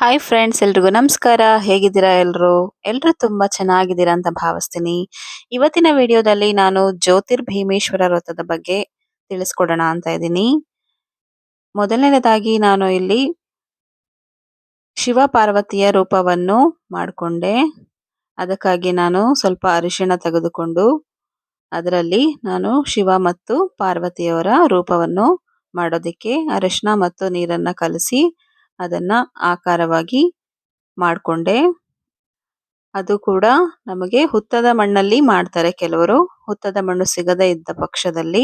Hi friends, ಎಲ್ರಿಗೂ ನಮಸ್ಕಾರ. ಹೇಗಿದ್ದೀರಾ ಎಲ್ರು? ಎಲ್ರು ತುಂಬಾ ಚೆನ್ನಾಗಿದ್ದೀರಾ ಅಂತ ಭಾವಿಸ್ತೀನಿ. ಇವತ್ತಿನ ವಿಡಿಯೋದಲ್ಲಿ ನಾನು ಜ್ಯೋತಿರ್ಭೀಮೇಶ್ವರ ವ್ರತದ ಬಗ್ಗೆ ತಿಳಿಸ್ಕೊಡೋಣ ಅಂತ ಇದ್ದೀನಿ. ಮೊದಲನೇದಾಗಿ ನಾನು ಇಲ್ಲಿ ಶಿವ ಪಾರ್ವತಿಯ ರೂಪವನ್ನು ಮಾಡಿಕೊಂಡೆ. ಅದಕ್ಕಾಗಿ ನಾನು ಸ್ವಲ್ಪ ಅರಿಶಿಣ ತೆಗೆದುಕೊಂಡು ಅದರಲ್ಲಿ ನಾನು ಶಿವ ಮತ್ತು ಪಾರ್ವತಿಯವರ ರೂಪವನ್ನು ಮಾಡೋದಕ್ಕೆ ಅರಿಶಿಣ ಮತ್ತು ನೀರನ್ನ ಕಲಸಿ ಅದನ್ನ ಆಕಾರವಾಗಿ ಮಾಡಿಕೊಂಡೆ. ಅದು ಕೂಡ ನಮಗೆ ಹುತ್ತದ ಮಣ್ಣಲ್ಲಿ ಮಾಡ್ತಾರೆ ಕೆಲವರು. ಹುತ್ತದ ಮಣ್ಣು ಸಿಗದೇ ಇದ್ದ ಪಕ್ಷದಲ್ಲಿ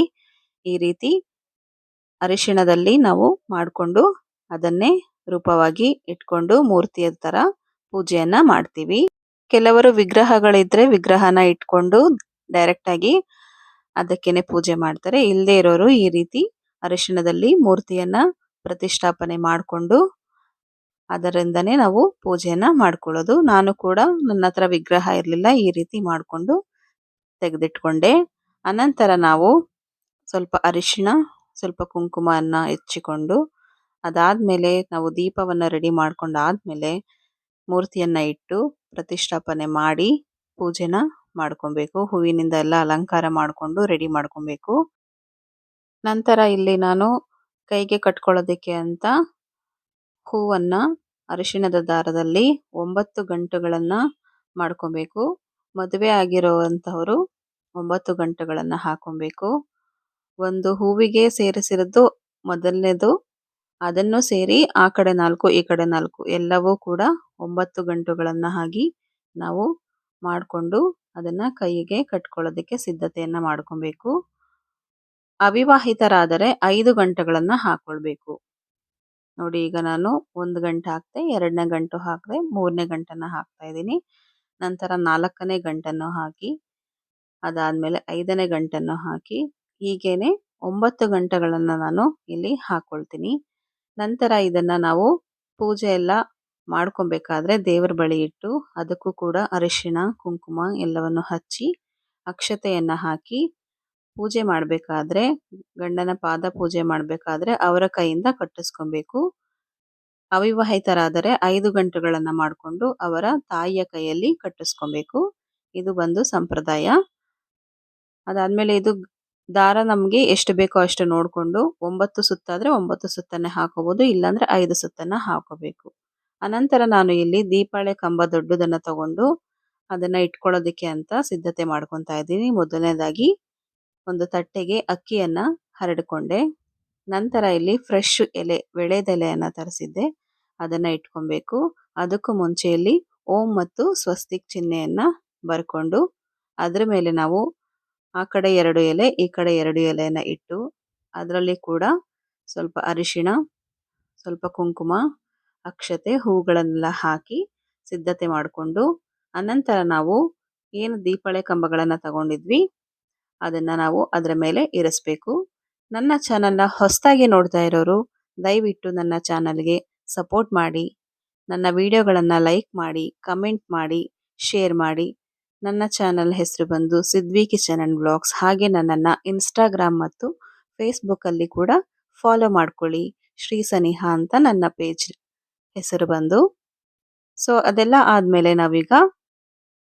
ಈ ರೀತಿ ಅರಿಶಿಣದಲ್ಲಿ ನಾವು ಮಾಡಿಕೊಂಡು ಅದನ್ನೇ ರೂಪವಾಗಿ ಇಟ್ಕೊಂಡು ಮೂರ್ತಿಯ ತರ ಪೂಜೆಯನ್ನ ಮಾಡ್ತೀವಿ. ಕೆಲವರು ವಿಗ್ರಹಗಳಿದ್ರೆ ವಿಗ್ರಹನ ಇಟ್ಕೊಂಡು ಡೈರೆಕ್ಟ್ ಆಗಿ ಅದಕ್ಕೇನೆ ಪೂಜೆ ಮಾಡ್ತಾರೆ. ಇಲ್ಲದೆ ಇರೋರು ಈ ರೀತಿ ಅರಿಶಿಣದಲ್ಲಿ ಮೂರ್ತಿಯನ್ನ ಪ್ರತಿಷ್ಠಾಪನೆ ಮಾಡಿಕೊಂಡು ಅದರಿಂದನೇ ನಾವು ಪೂಜೆಯನ್ನ ಮಾಡ್ಕೊಳ್ಳೋದು. ನಾನು ಕೂಡ ನನ್ನ ಹತ್ರ ವಿಗ್ರಹ ಇರಲಿಲ್ಲ, ಈ ರೀತಿ ಮಾಡಿಕೊಂಡು ತೆಗೆದಿಟ್ಕೊಂಡೆ. ಅನಂತರ ನಾವು ಸ್ವಲ್ಪ ಅರಿಶಿಣ ಸ್ವಲ್ಪ ಕುಂಕುಮನ್ನ ಹೆಚ್ಚಿಕೊಂಡು ಅದಾದ್ಮೇಲೆ ನಾವು ದೀಪವನ್ನ ರೆಡಿ ಮಾಡ್ಕೊಂಡಾದ್ಮೇಲೆ ಮೂರ್ತಿಯನ್ನ ಇಟ್ಟು ಪ್ರತಿಷ್ಠಾಪನೆ ಮಾಡಿ ಪೂಜೆನ ಮಾಡ್ಕೊಬೇಕು. ಹೂವಿನಿಂದ ಎಲ್ಲ ಅಲಂಕಾರ ಮಾಡಿಕೊಂಡು ರೆಡಿ ಮಾಡ್ಕೊಬೇಕು. ನಂತರ ಇಲ್ಲಿ ನಾನು ಕೈಗೆ ಕಟ್ಕೊಳ್ಳೋದಕ್ಕೆ ಅಂತ ಹೂವನ್ನ ಅರಿಶಿಣದ ದಾರದಲ್ಲಿ 9 ಗಂಟುಗಳನ್ನ ಮಾಡ್ಕೊಬೇಕು. ಮದುವೆ ಆಗಿರುವಂತಹವರು 9 ಗಂಟುಗಳನ್ನ ಹಾಕೊಬೇಕು. ಒಂದು ಹೂವಿಗೆ ಸೇರಿಸಿರೋದು ಮೊದಲನೇದು, ಅದನ್ನು ಸೇರಿ ಆ ಕಡೆ 4 ಈ ಕಡೆ 4 ಎಲ್ಲವೂ ಕೂಡ 9 ಗಂಟುಗಳನ್ನ ಹಾಕಿ ನಾವು ಮಾಡಿಕೊಂಡು ಅದನ್ನ ಕೈಗೆ ಕಟ್ಕೊಳ್ಳೋದಕ್ಕೆ ಸಿದ್ಧತೆಯನ್ನ ಮಾಡ್ಕೊಬೇಕು. ಅವಿವಾಹಿತರಾದರೆ 5 ಗಂಟುಗಳನ್ನ ಹಾಕೊಳ್ಬೇಕು. ನೋಡಿ, ಈಗ ನಾನು 1 ಗಂಟು ಹಾಕ್ತೆ, 2ನೇ ಗಂಟು ಹಾಕಿದೆ, 3ನೇ ಗಂಟನ್ನ ಹಾಕ್ತಾ ಇದ್ದೀನಿ. ನಂತರ 4ನೇ ಗಂಟನ್ನು ಹಾಕಿ ಅದಾದ್ಮೇಲೆ 5ನೇ ಗಂಟನ್ನು ಹಾಕಿ ಹೀಗೇನೆ 9 ಗಂಟೆಗಳನ್ನ ನಾನು ಇಲ್ಲಿ ಹಾಕೊಳ್ತೀನಿ. ನಂತರ ಇದನ್ನ ನಾವು ಪೂಜೆ ಎಲ್ಲ ಮಾಡ್ಕೊಬೇಕಾದ್ರೆ ದೇವರ ಬಳಿ ಇಟ್ಟು ಅದಕ್ಕೂ ಕೂಡ ಅರಿಶಿಣ ಕುಂಕುಮ ಎಲ್ಲವನ್ನು ಹಚ್ಚಿ ಅಕ್ಷತೆಯನ್ನ ಹಾಕಿ ಪೂಜೆ ಮಾಡಬೇಕಾದ್ರೆ ಗಂಡನ ಪಾದ ಪೂಜೆ ಮಾಡಬೇಕಾದ್ರೆ ಅವರ ಕೈಯಿಂದ ಕಟ್ಟಿಸ್ಕೊಬೇಕು. ಅವಿವಾಹಿತರಾದರೆ 5 ಗಂಟುಗಳನ್ನ ಮಾಡಿಕೊಂಡು ಅವರ ತಾಯಿಯ ಕೈಯಲ್ಲಿ ಕಟ್ಟಿಸ್ಕೊಬೇಕು. ಇದು ಒಂದು ಸಂಪ್ರದಾಯ. ಅದಾದ್ಮೇಲೆ ಇದು ದಾರ ನಮಗೆ ಎಷ್ಟು ಬೇಕೋ ಅಷ್ಟು ನೋಡಿಕೊಂಡು 9 ಸುತ್ತಾದ್ರೆ 9 ಸುತ್ತನ್ನೇ ಹಾಕೋಬಹುದು, ಇಲ್ಲಾಂದ್ರೆ 5 ಸುತ್ತನ್ನ ಹಾಕೋಬೇಕು. ಅನಂತರ ನಾನು ಇಲ್ಲಿ ದೀಪಾಳೆ ಕಂಬ ದೊಡ್ಡದನ್ನ ತಗೊಂಡು ಅದನ್ನ ಇಟ್ಕೊಳ್ಳೋದಕ್ಕೆ ಅಂತ ಸಿದ್ಧತೆ ಮಾಡ್ಕೊತಾ ಇದ್ದೀನಿ. ಮೊದಲನೇದಾಗಿ ಒಂದು ತಟ್ಟೆಗೆ ಅಕ್ಕಿಯನ್ನ ಹರಡಿಕೊಂಡೆ. ನಂತರ ಇಲ್ಲಿ ಫ್ರೆಶ್ ಎಲೆ ವಿಳೆದೆಲೆಯನ್ನ ತರಿಸಿದ್ದೆ, ಅದನ್ನ ಇಟ್ಕೊಬೇಕು. ಅದಕ್ಕೂ ಮುಂಚೆಯಲ್ಲಿ ಓಂ ಮತ್ತು ಸ್ವಸ್ತಿಕ್ ಚಿಹ್ನೆಯನ್ನ ಬರ್ಕೊಂಡು ಅದ್ರ ಮೇಲೆ ನಾವು ಆ ಕಡೆ 2 ಎಲೆ ಈ ಕಡೆ 2 ಎಲೆಯನ್ನ ಇಟ್ಟು ಅದರಲ್ಲಿ ಕೂಡ ಸ್ವಲ್ಪ ಅರಿಶಿಣ ಸ್ವಲ್ಪ ಕುಂಕುಮ ಅಕ್ಷತೆ ಹೂಗಳನ್ನೆಲ್ಲ ಹಾಕಿ ಸಿದ್ಧತೆ ಮಾಡಿಕೊಂಡು ಅನಂತರ ನಾವು ಏನು ದೀಪಾಳೆ ಕಂಬಗಳನ್ನ ತಗೊಂಡಿದ್ವಿ ಅದನ್ನ ನಾವು ಅದರ ಮೇಲೆ ಇರಿಸ್ಬೇಕು. ನನ್ನ ಚಾನಲ್ನ ಹೊಸದಾಗಿ ನೋಡ್ತಾ ಇರೋರು ದಯವಿಟ್ಟು ನನ್ನ ಚಾನಲ್ಗೆ ಸಪೋರ್ಟ್ ಮಾಡಿ, ನನ್ನ ವಿಡಿಯೋಗಳನ್ನ ಲೈಕ್ ಮಾಡಿ, ಕಮೆಂಟ್ ಮಾಡಿ, ಶೇರ್ ಮಾಡಿ. ನನ್ನ ಚಾನಲ್ ಹೆಸರು ಬಂದು ಸಿದ್ವಿ ಕಿಚನ್ ಅಂಡ್ ಬ್ಲಾಗ್ಸ್. ಹಾಗೆ ನನ್ನನ್ನು ಇನ್ಸ್ಟಾಗ್ರಾಮ್ ಮತ್ತು ಫೇಸ್ಬುಕ್ಕಲ್ಲಿ ಕೂಡ ಫಾಲೋ ಮಾಡ್ಕೊಳ್ಳಿ. ಶ್ರೀ ಸನಿಹಾ ಅಂತ ನನ್ನ ಪೇಜ್ ಹೆಸರು ಬಂದು. ಸೊ ಅದೆಲ್ಲ ಆದಮೇಲೆ ನಾವೀಗ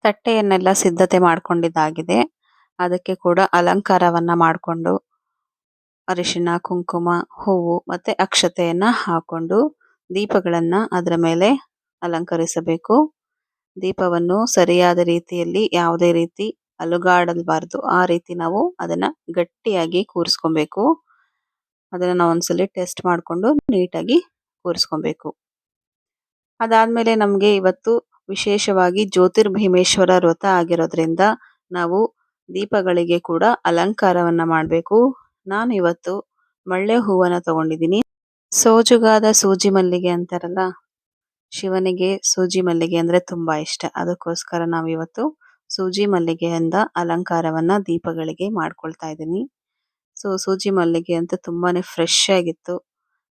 ತಟ್ಟೆಯನ್ನೆಲ್ಲ ಸಿದ್ಧತೆ ಮಾಡ್ಕೊಂಡಿದ್ದಾಗಿದೆ. ಅದಕ್ಕೆ ಕೂಡ ಅಲಂಕಾರವನ್ನ ಮಾಡಿಕೊಂಡು ಅರಿಶಿಣ ಕುಂಕುಮ ಹೂವು ಮತ್ತು ಅಕ್ಷತೆಯನ್ನ ಹಾಕೊಂಡು ದೀಪಗಳನ್ನ ಅದರ ಮೇಲೆ ಅಲಂಕರಿಸಬೇಕು. ದೀಪವನ್ನು ಸರಿಯಾದ ರೀತಿಯಲ್ಲಿ ಯಾವುದೇ ರೀತಿ ಅಲುಗಾಡಬಾರ್ದು, ಆ ರೀತಿ ನಾವು ಅದನ್ನ ಗಟ್ಟಿಯಾಗಿ ಕೂರಿಸ್ಕೊಬೇಕು. ಅದನ್ನ ನಾವು ಒಂದ್ಸಲಿ ಟೆಸ್ಟ್ ಮಾಡಿಕೊಂಡು ನೀಟಾಗಿ ಕೂರಿಸ್ಕೊಬೇಕು. ಅದಾದ್ಮೇಲೆ ನಮಗೆ ಇವತ್ತು ವಿಶೇಷವಾಗಿ ಜ್ಯೋತಿರ್ಭೀಮೇಶ್ವರ ವ್ರತ ಆಗಿರೋದ್ರಿಂದ ನಾವು ದೀಪಗಳಿಗೆ ಕೂಡ ಅಲಂಕಾರವನ್ನ ಮಾಡಬೇಕು. ನಾನು ಇವತ್ತು ಮಳ್ಳೆ ಹೂವನ್ನ ತಗೊಂಡಿದ್ದೀನಿ. ಸೋಜುಗಾದ ಸೂಜಿ ಮಲ್ಲಿಗೆ ಅಂತಾರಲ್ಲ, ಶಿವನಿಗೆ ಸೂಜಿ ಮಲ್ಲಿಗೆ ಅಂದ್ರೆ ತುಂಬಾ ಇಷ್ಟ. ಅದಕ್ಕೋಸ್ಕರ ನಾವಿವತ್ತು ಸೂಜಿ ಮಲ್ಲಿಗೆಯಿಂದ ಅಲಂಕಾರವನ್ನ ದೀಪಗಳಿಗೆ ಮಾಡ್ಕೊಳ್ತಾ ಇದ್ದೀನಿ. ಸೊ ಸೂಜಿ ಮಲ್ಲಿಗೆ ಅಂತ ತುಂಬಾನೇ ಫ್ರೆಶ್ ಆಗಿತ್ತು.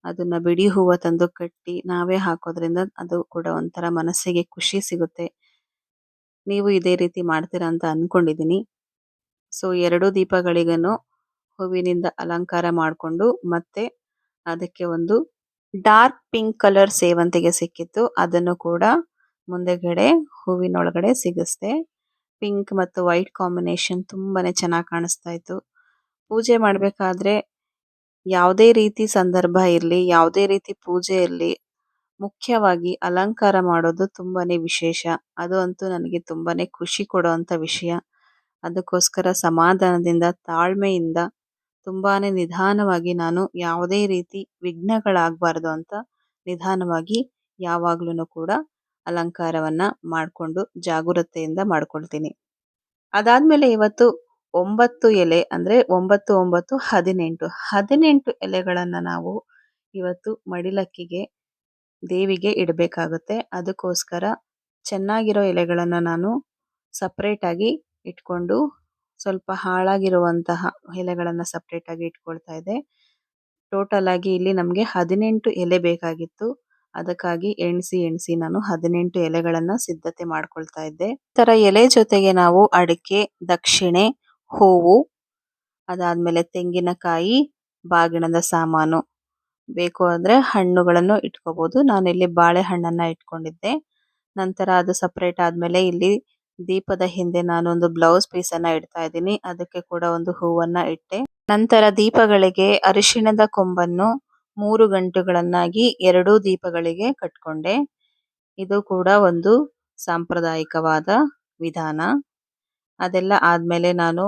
ಅದನ್ನ ಬಿಡಿ ಹೂವ ತಂದು ಕಟ್ಟಿ ನಾವೇ ಹಾಕೋದ್ರಿಂದ ಅದು ಕೂಡ ಒಂಥರ ಮನಸ್ಸಿಗೆ ಖುಷಿ ಸಿಗುತ್ತೆ. ನೀವು ಇದೇ ರೀತಿ ಮಾಡ್ತೀರಾ ಅಂತ ಅನ್ಕೊಂಡಿದ್ದೀನಿ. ಸೊ 2 ದೀಪಗಳಿಗನು ಹೂವಿನಿಂದ ಅಲಂಕಾರ ಮಾಡಿಕೊಂಡು ಮತ್ತೆ ಅದಕ್ಕೆ ಒಂದು ಡಾರ್ಕ್ ಪಿಂಕ್ ಕಲರ್ ಸೇವಂತಿಗೆ ಸಿಕ್ಕಿತ್ತು. ಅದನ್ನು ಕೂಡ ಮುಂದೆಗಡೆ ಹೂವಿನೊಳಗಡೆ ಸಿಗಿಸ್ದೆ. ಪಿಂಕ್ ಮತ್ತು ವೈಟ್ ಕಾಂಬಿನೇಷನ್ ತುಂಬಾನೇ ಚೆನ್ನಾಗಿ ಕಾಣಿಸ್ತಾ ಇತ್ತು. ಪೂಜೆ ಮಾಡಬೇಕಾದ್ರೆ ಯಾವುದೇ ರೀತಿ ಸಂದರ್ಭ ಇರಲಿ, ಯಾವುದೇ ರೀತಿ ಪೂಜೆ ಇರಲಿ, ಮುಖ್ಯವಾಗಿ ಅಲಂಕಾರ ಮಾಡೋದು ತುಂಬಾನೇ ವಿಶೇಷ. ಅದು ಅಂತೂ ನನಗೆ ತುಂಬಾನೇ ಖುಷಿ ಕೊಡುವಂತ ವಿಷಯ. ಅದಕ್ಕೋಸ್ಕರ ಸಮಾಧಾನದಿಂದ, ತಾಳ್ಮೆಯಿಂದ, ತುಂಬಾನೇ ನಿಧಾನವಾಗಿ ನಾನು ಯಾವುದೇ ರೀತಿ ವಿಘ್ನಗಳಾಗಬಾರ್ದು ಅಂತ ನಿಧಾನವಾಗಿ ಯಾವಾಗ್ಲೂ ಕೂಡ ಅಲಂಕಾರವನ್ನ ಮಾಡಿಕೊಂಡು ಜಾಗರೂಕತೆಯಿಂದ ಮಾಡ್ಕೊಳ್ತೀನಿ. ಅದಾದ್ಮೇಲೆ ಇವತ್ತು 9 ಎಲೆ ಅಂದ್ರೆ 9, 9, 18 18 ಎಲೆಗಳನ್ನ ನಾವು ಇವತ್ತು ಮಡಿಲಕ್ಕಿಗೆ ದೇವಿಗೆ ಇಡಬೇಕಾಗುತ್ತೆ. ಅದಕ್ಕೋಸ್ಕರ ಚೆನ್ನಾಗಿರೋ ಎಲೆಗಳನ್ನ ನಾನು ಸಪ್ರೇಟ್ ಆಗಿ ಇಟ್ಕೊಂಡು ಸ್ವಲ್ಪ ಹಾಳಾಗಿರುವಂತಹ ಎಲೆಗಳನ್ನ ಸಪ್ರೇಟ್ ಆಗಿ ಇಟ್ಕೊಳ್ತಾ ಇದ್ದೆ. ಟೋಟಲ್ ಆಗಿ ಇಲ್ಲಿ ನಮಗೆ 18 ಎಲೆ ಬೇಕಾಗಿತ್ತು. ಅದಕ್ಕಾಗಿ ಎಣಿಸಿ ನಾನು 18 ಎಲೆಗಳನ್ನ ಸಿದ್ಧತೆ ಮಾಡ್ಕೊಳ್ತಾ ಇದ್ದೆ. ತರ ಎಲೆ ಜೊತೆಗೆ ನಾವು ಅಡಿಕೆ, ದಕ್ಷಿಣೆ, ಹೂವು, ಅದಾದ್ಮೇಲೆ ತೆಂಗಿನಕಾಯಿ, ಬಾಗಿಣದ ಸಾಮಾನು ಬೇಕು ಅಂದ್ರೆ ಹಣ್ಣುಗಳನ್ನು ಇಟ್ಕೋಬಹುದು. ನಾನಿಲ್ಲಿ ಬಾಳೆಹಣ್ಣನ್ನ ಇಟ್ಕೊಂಡಿದ್ದೆ. ನಂತರ ಅದು ಸಪ್ರೇಟ್ ಆದ್ಮೇಲೆ ಇಲ್ಲಿ ದೀಪದ ಹಿಂದೆ ನಾನೊಂದು ಬ್ಲೌಸ್ ಪೀಸ್ ಅನ್ನ ಇಡ್ತಾ ಇದ್ದೀನಿ. ಅದಕ್ಕೆ ಕೂಡ ಒಂದು ಹೂವನ್ನ ಇಟ್ಟೆ. ನಂತರ ದೀಪಗಳಿಗೆ ಅರಿಶಿಣದ ಕೊಂಬನ್ನು 3 ಗಂಟುಗಳನ್ನಾಗಿ 2 ದೀಪಗಳಿಗೆ ಕಟ್ಕೊಂಡೆ. ಇದು ಕೂಡ ಒಂದು ಸಾಂಪ್ರದಾಯಿಕವಾದ ವಿಧಾನ. ಅದೆಲ್ಲ ಆದ್ಮೇಲೆ ನಾನು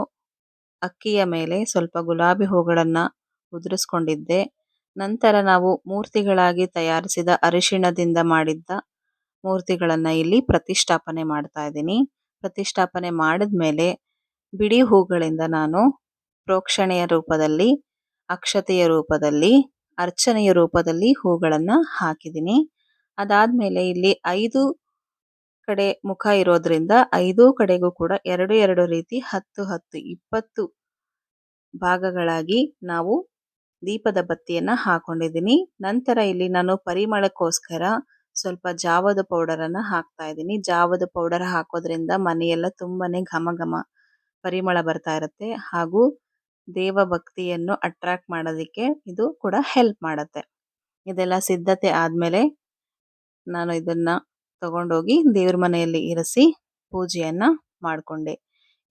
ಅಕ್ಕಿಯ ಮೇಲೆ ಸ್ವಲ್ಪ ಗುಲಾಬಿ ಹೂಗಳನ್ನ ಉದುರಿಸ್ಕೊಂಡಿದ್ದೆ. ನಂತರ ನಾವು ಮೂರ್ತಿಗಳಾಗಿ ತಯಾರಿಸಿದ ಅರಿಶಿಣದಿಂದ ಮಾಡಿದ್ದ ಮೂರ್ತಿಗಳನ್ನ ಇಲ್ಲಿ ಪ್ರತಿಷ್ಠಾಪನೆ ಮಾಡ್ತಾ ಇದ್ದೀನಿ. ಪ್ರತಿಷ್ಠಾಪನೆ ಮಾಡಿದ್ಮೇಲೆ ಬಿಡಿ ಹೂಗಳಿಂದ ನಾನು ಪ್ರೋಕ್ಷಣೆಯ ರೂಪದಲ್ಲಿ, ಅಕ್ಷತೆಯ ರೂಪದಲ್ಲಿ, ಅರ್ಚನೆಯ ರೂಪದಲ್ಲಿ ಹೂಗಳನ್ನ ಹಾಕಿದ್ದೀನಿ. ಅದಾದ್ಮೇಲೆ ಇಲ್ಲಿ 5 ಕಡೆ ಮುಖ ಇರೋದ್ರಿಂದ 5 ಕಡೆಗೂ ಕೂಡ 2 ರೀತಿ 10, 10, 20 ಭಾಗಗಳಾಗಿ ನಾವು ದೀಪದ ಬತ್ತಿಯನ್ನ ಹಾಕೊಂಡಿದ್ದೀನಿ. ನಂತರ ಇಲ್ಲಿ ನಾನು ಪರಿಮಳಕ್ಕೋಸ್ಕರ ಸ್ವಲ್ಪ ಜಾವದ ಪೌಡರ್ ಅನ್ನ ಹಾಕ್ತಾ ಇದ್ದೀನಿ. ಜಾವದ ಪೌಡರ್ ಹಾಕೋದ್ರಿಂದ ಮನೆಯೆಲ್ಲ ತುಂಬಾನೇ ಘಮ ಘಮ ಪರಿಮಳ ಬರ್ತಾ ಇರುತ್ತೆ. ಹಾಗೂ ದೇವ ಭಕ್ತಿಯನ್ನು ಅಟ್ರಾಕ್ಟ್ ಮಾಡೋದಕ್ಕೆ ಇದು ಕೂಡ ಹೆಲ್ಪ್ ಮಾಡುತ್ತೆ. ಇದೆಲ್ಲ ಸಿದ್ಧತೆ ಆದ್ಮೇಲೆ ನಾನು ಇದನ್ನ ತಗೊಂಡೋಗಿ ದೇವ್ರ ಮನೆಯಲ್ಲಿ ಇರಿಸಿ ಪೂಜೆಯನ್ನ ಮಾಡಿಕೊಂಡೆ.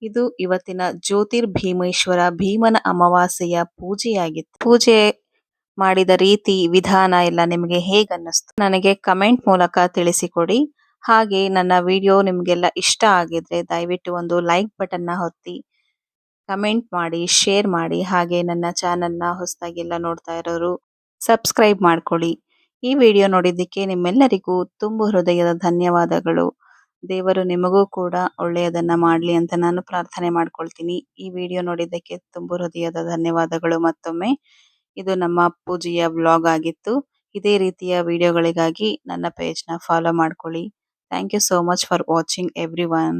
ಇದು ಇವತ್ತಿನ ಜ್ಯೋತಿರ್ಭೀಮೇಶ್ವರ ಭೀಮನ ಅಮಾವಾಸ್ಯೆಯ ಪೂಜೆಯಾಗಿತ್ತು. ಪೂಜೆ ಮಾಡಿದ ರೀತಿ, ವಿಧಾನ ಎಲ್ಲ ನಿಮಗೆ ಹೇಗೆ ಅನ್ನಿಸ್ತು ನನಗೆ ಕಮೆಂಟ್ ಮೂಲಕ ತಿಳಿಸಿಕೊಡಿ. ಹಾಗೆ ನನ್ನ ವಿಡಿಯೋ ನಿಮಗೆಲ್ಲ ಇಷ್ಟ ಆಗಿದ್ರೆ ದಯವಿಟ್ಟು ಒಂದು ಲೈಕ್ ಬಟನ್ನ ಒತ್ತಿ, ಕಮೆಂಟ್ ಮಾಡಿ, ಶೇರ್ ಮಾಡಿ. ಹಾಗೆ ನನ್ನ ಚಾನಲ್ನ ಹೊಸದಾಗೆಲ್ಲ ನೋಡ್ತಾ ಇರೋರು ಸಬ್ಸ್ಕ್ರೈಬ್ ಮಾಡ್ಕೊಳ್ಳಿ. ಈ ವಿಡಿಯೋ ನೋಡಿದ್ದಕ್ಕೆ ನಿಮ್ಮೆಲ್ಲರಿಗೂ ತುಂಬು ಹೃದಯದ ಧನ್ಯವಾದಗಳು. ದೇವರು ನಿಮಗೂ ಕೂಡ ಒಳ್ಳೆಯದನ್ನ ಮಾಡಲಿ ಅಂತ ನಾನು ಪ್ರಾರ್ಥನೆ ಮಾಡ್ಕೊಳ್ತೀನಿ. ಈ ವಿಡಿಯೋ ನೋಡಿದ್ದಕ್ಕೆ ತುಂಬು ಹೃದಯದ ಧನ್ಯವಾದಗಳು ಮತ್ತೊಮ್ಮೆ. ಇದು ನಮ್ಮ ಪೂಜೆಯ ವ್ಲಾಗ್ ಆಗಿತ್ತು. ಇದೇ ರೀತಿಯ ವಿಡಿಯೋಗಳಿಗಾಗಿ ನನ್ನ ಪೇಜ್ನ ಫಾಲೋ ಮಾಡ್ಕೊಳ್ಳಿ. Thank you so much for watching every one.